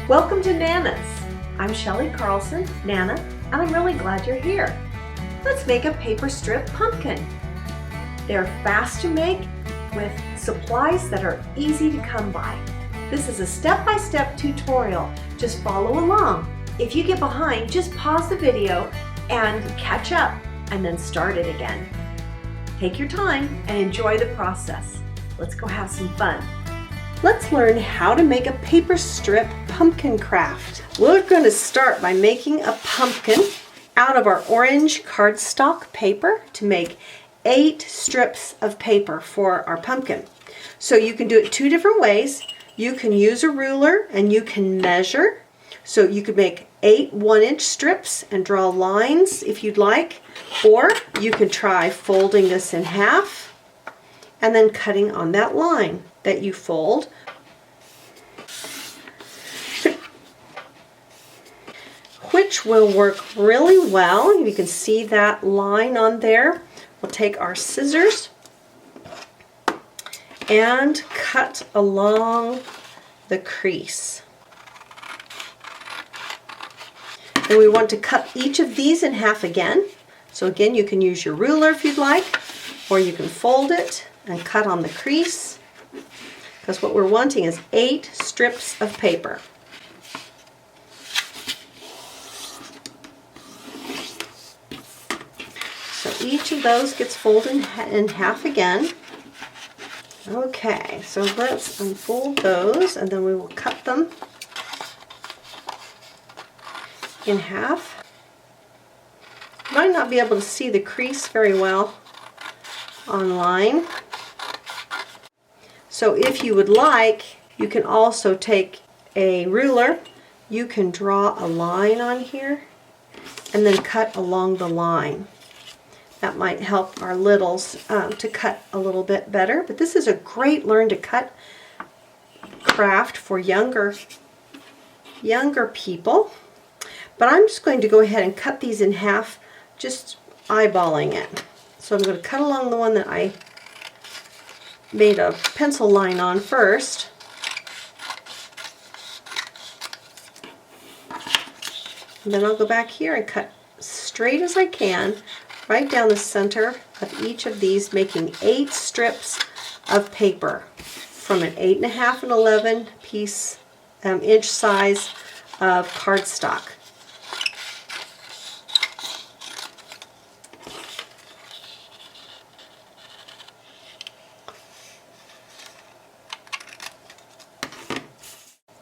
Welcome to Nana's. I'm Shelly Carlson, Nana, and I'm really glad you're here. Let's make a paper strip pumpkin. They're fast to make with supplies that are easy to come by. This is a step-by-step tutorial. Just follow along. If you get behind, just pause the video and catch up and then start it again. Take your time and enjoy the process. Let's go have some fun. Let's learn how to make a paper strip pumpkin craft. We're going to start by making a pumpkin out of our orange cardstock paper to make 8 strips of paper for our pumpkin. So you can do it 2 different ways. You can use a ruler and you can measure. So you could make 8 1-inch strips and draw lines if you'd like, or you could try folding this in half and then cutting on that line that you fold. Which will work really well. You can see that line on there. We'll take our scissors and cut along the crease. And we want to cut each of these in half again. So again, you can use your ruler if you'd like, or you can fold it and cut on the crease, because what we're wanting is 8 strips of paper. So each of those gets folded in half again. Okay, so let's unfold those and then we will cut them in half. You might not be able to see the crease very well online. So if you would like, you can also take a ruler. You can draw a line on here and then cut along the line. That might help our littles to cut a little bit better. But this is a great learn to cut craft for younger people. But I'm just going to go ahead and cut these in half, just eyeballing it. So I'm going to cut along the one that I made a pencil line on first. And then I'll go back here and cut straight as I can, right down the center of each of these, making 8 strips of paper from an 8.5 and 11 inch size of cardstock.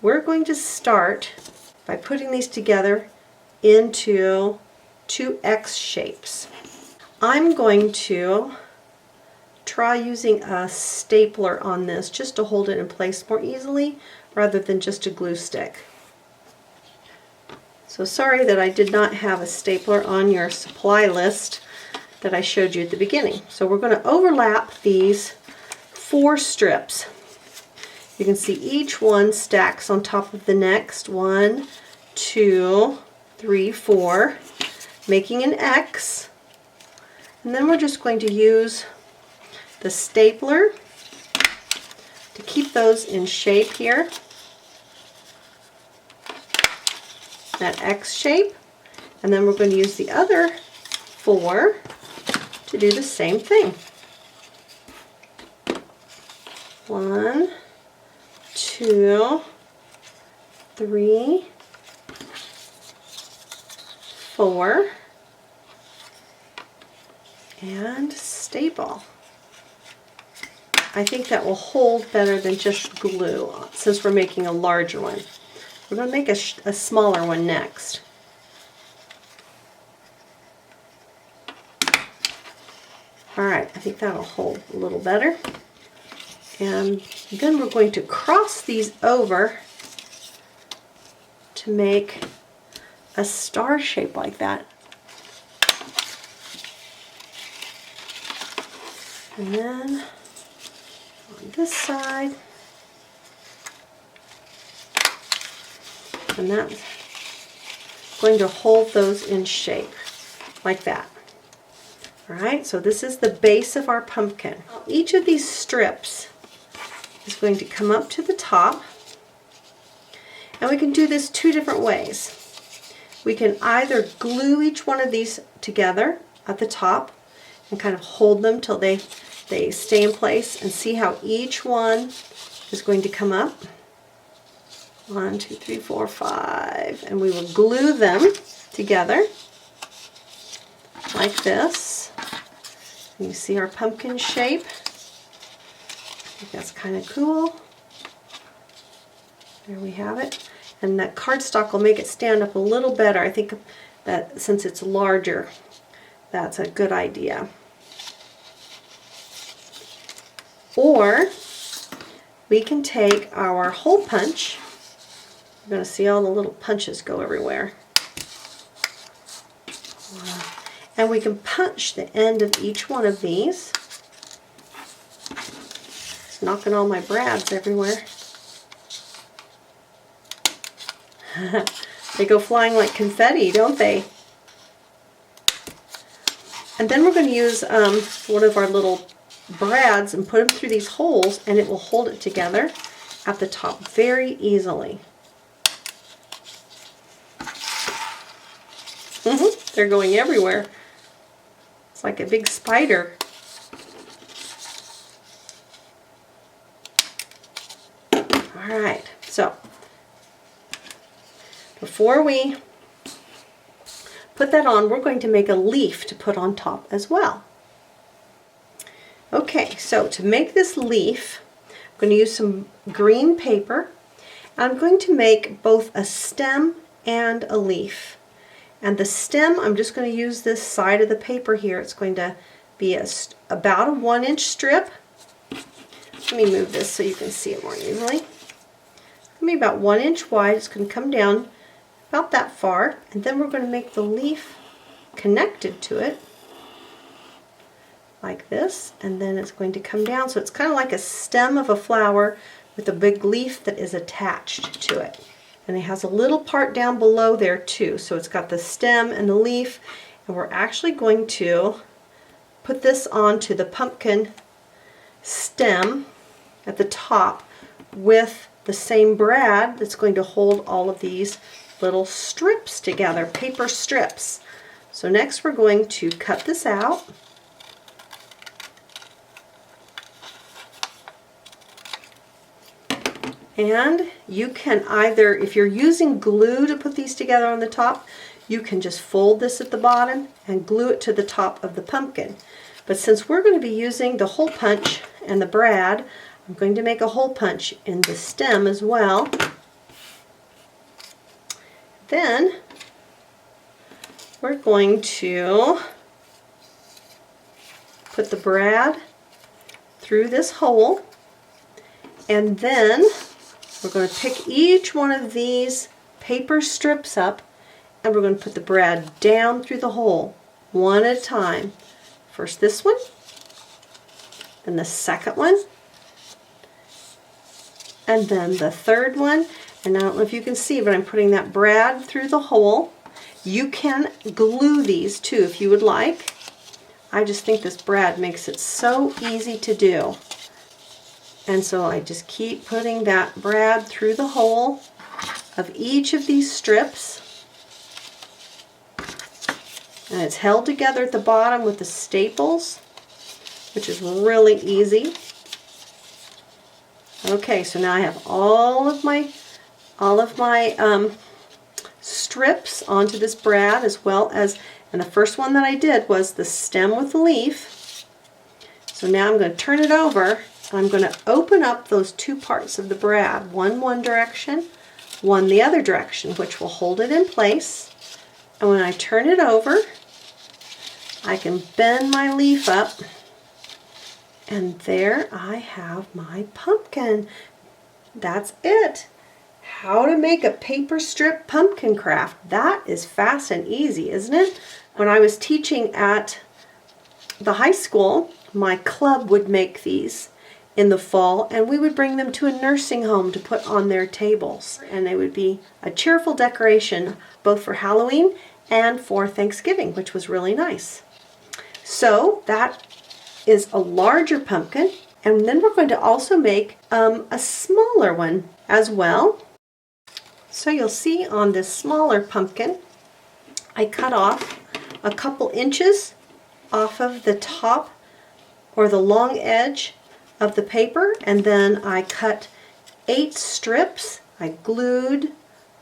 We're going to start by putting these together into 2 X shapes. I'm going to try using a stapler on this just to hold it in place more easily rather than just a glue stick. So sorry that I did not have a stapler on your supply list that I showed you at the beginning. So we're going to overlap these 4 strips. You can see each one stacks on top of the next. 1, 2, 3, 4, making an X. And then we're just going to use the stapler to keep those in shape here. That X shape. And then we're going to use the other 4 to do the same thing. 1, 2, 3, 4, and staple. I think that will hold better than just glue since we're making a larger one. We're going to make a smaller one next. Alright, I think that'll hold a little better. And then we're going to cross these over to make a star shape like that. And then on this side, and that's going to hold those in shape like that. Alright, so this is the base of our pumpkin. Each of these strips is going to come up to the top, And we can do this two different ways. We can either glue each one of these together at the top and kind of hold them till they stay in place, and see how each one is going to come up. 1, 2, 3, 4, 5, and we will glue them together like this. And you see our pumpkin shape. I think that's kind of cool. There we have it. And that cardstock will make it stand up a little better. I think that since it's larger, that's a good idea. Or we can take our hole punch. You're going to see all the little punches go everywhere. And we can punch the end of each one of these. It's knocking all my brads everywhere. They go flying like confetti, don't they? And then we're going to use one of our little brads and put them through these holes, and it will hold it together at the top very easily. They're going everywhere. It's like a big spider. All right, so before we put that on, we're going to make a leaf to put on top as well. Okay, so to make this leaf, I'm going to use some green paper. I'm going to make both a stem and a leaf. And the stem, I'm just going to use this side of the paper here. It's going to be about a 1-inch strip. Let me move this so you can see it more easily. It's going to be about 1 inch wide. It's going to come down about that far, and then we're going to make the leaf connected to it like this, and then it's going to come down. So it's kind of like a stem of a flower with a big leaf that is attached to it. And it has a little part down below there too. So it's got the stem and the leaf, and we're actually going to put this onto the pumpkin stem at the top with the same brad that's going to hold all of these little strips together, paper strips. So next we're going to cut this out. And you can either, if you're using glue to put these together on the top, you can just fold this at the bottom and glue it to the top of the pumpkin. But since we're going to be using the hole punch and the brad, I'm going to make a hole punch in the stem as well. Then we're going to put the brad through this hole, and then we're going to pick each one of these paper strips up, and we're going to put the brad down through the hole one at a time. First this one, then the second one, and then the third one. And I don't know if you can see, but I'm putting that brad through the hole. You can glue these too if you would like. I just think this brad makes it so easy to do. And so I just keep putting that brad through the hole of each of these strips. And it's held together at the bottom with the staples, which is really easy. Okay, so now I have all of my strips onto this brad, as well as, and the first one that I did was the stem with the leaf. So now I'm going to turn it over. I'm going to open up those two parts of the brad, one direction, one the other direction, which will hold it in place. And when I turn it over, I can bend my leaf up, and there I have my pumpkin. That's it. How to make a paper strip pumpkin craft. That is fast and easy, isn't it? When I was teaching at the high school, my club would make these in the fall, and we would bring them to a nursing home to put on their tables. And they would be a cheerful decoration both for Halloween and for Thanksgiving, which was really nice. So that is a larger pumpkin, and then we're going to also make a smaller one as well. So you'll see on this smaller pumpkin, I cut off a couple inches off of the top or the long edge of the paper, and then I cut 8 strips. I glued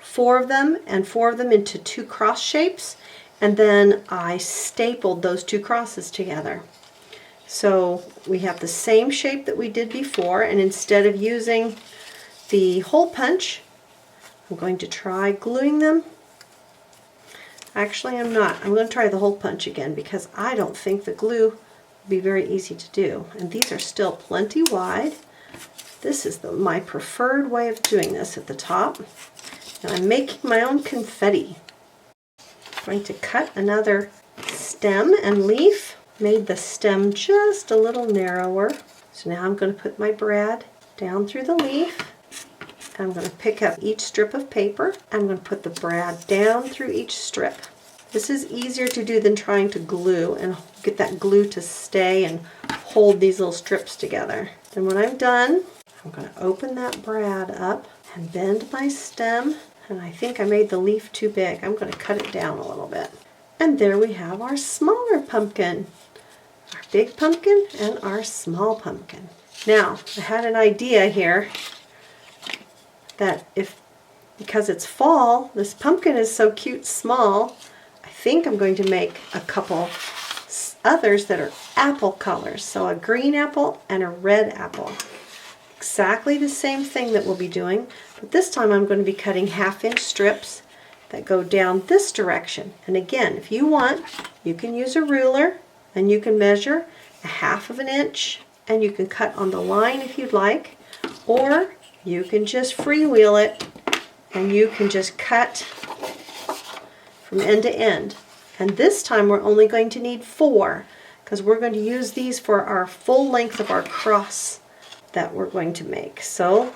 4 of them and 4 of them into 2 cross shapes, and then I stapled those 2 crosses together. So we have the same shape that we did before, and instead of using the hole punch, I'm going to try gluing them. Actually, I'm not. I'm going to try the hole punch again because I don't think the glue will be very easy to do. And these are still plenty wide. This is my preferred way of doing this at the top. And I'm making my own confetti. I'm going to cut another stem and leaf. Made the stem just a little narrower. So now I'm going to put my brad down through the leaf. I'm going to pick up each strip of paper. I'm going to put the brad down through each strip. This is easier to do than trying to glue and get that glue to stay and hold these little strips together. Then when I'm done, I'm going to open that brad up and bend my stem. And I think I made the leaf too big. I'm going to cut it down a little bit. And there we have our smaller pumpkin. Our big pumpkin and our small pumpkin. Now, I had an idea here that because it's fall, this pumpkin is so cute small, I think I'm going to make a couple others that are apple colors. So a green apple and a red apple. Exactly the same thing that we'll be doing, but this time I'm going to be cutting 1/2-inch strips that go down this direction. And again, if you want, you can use a ruler and you can measure 1/2 inch and you can cut on the line if you'd like, or you can just freewheel it and you can just cut from end to end. And this time we're only going to need 4 because we're going to use these for our full length of our cross that we're going to make. So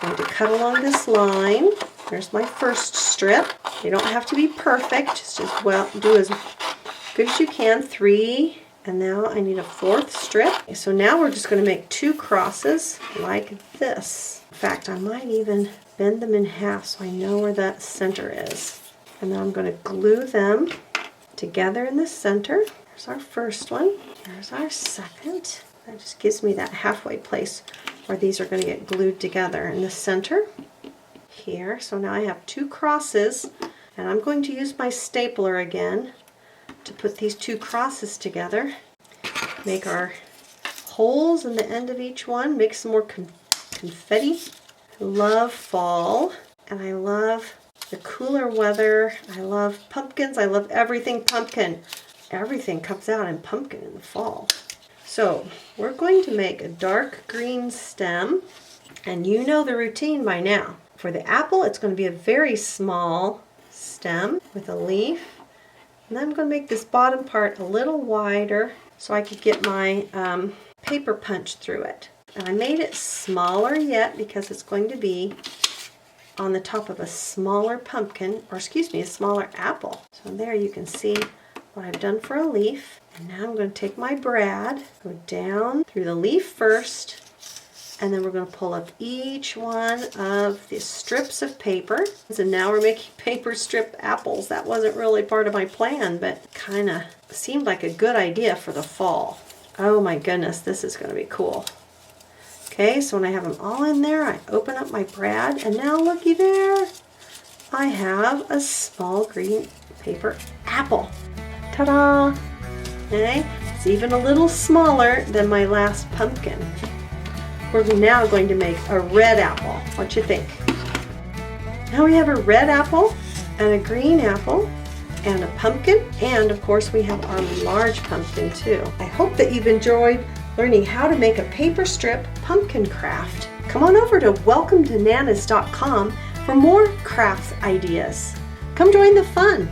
I'm going to cut along this line. There's my first strip. You don't have to be perfect, just do as good as you can. 3, and now I need a 4th strip. So now we're just going to make 2 crosses like this. In fact, I might even bend them in half so I know where that center is. And then I'm going to glue them together in the center. There's our first one. There's our second. That just gives me that halfway place where these are going to get glued together in the center here. So now I have 2 crosses, and I'm going to use my stapler again to put these 2 crosses together. Make our holes in the end of each one. Make some more confetti. I love fall, and I love the cooler weather. I love pumpkins. I love everything pumpkin. Everything comes out in pumpkin in the fall. So we're going to make a dark green stem, and you know the routine by now. For the apple, it's going to be a very small stem with a leaf. And then I'm going to make this bottom part a little wider so I could get my paper punched through it. And I made it smaller yet because it's going to be on the top of a smaller pumpkin, or excuse me, a smaller apple. So there you can see what I've done for a leaf. And now I'm going to take my brad, go down through the leaf first, and then we're going to pull up each one of the strips of paper. And now we're making paper strip apples. That wasn't really part of my plan, but kind of seemed like a good idea for the fall. Oh my goodness, this is going to be cool. Okay, so when I have them all in there, I open up my brad, and now looky there, I have a small green paper apple. Ta-da! Okay, it's even a little smaller than my last pumpkin. We're now going to make a red apple. What you think? Now we have a red apple and a green apple and a pumpkin, and of course we have our large pumpkin too. I hope that you've enjoyed learning how to make a paper strip pumpkin craft. Come on over to welcometananas.com for more crafts ideas. Come join the fun.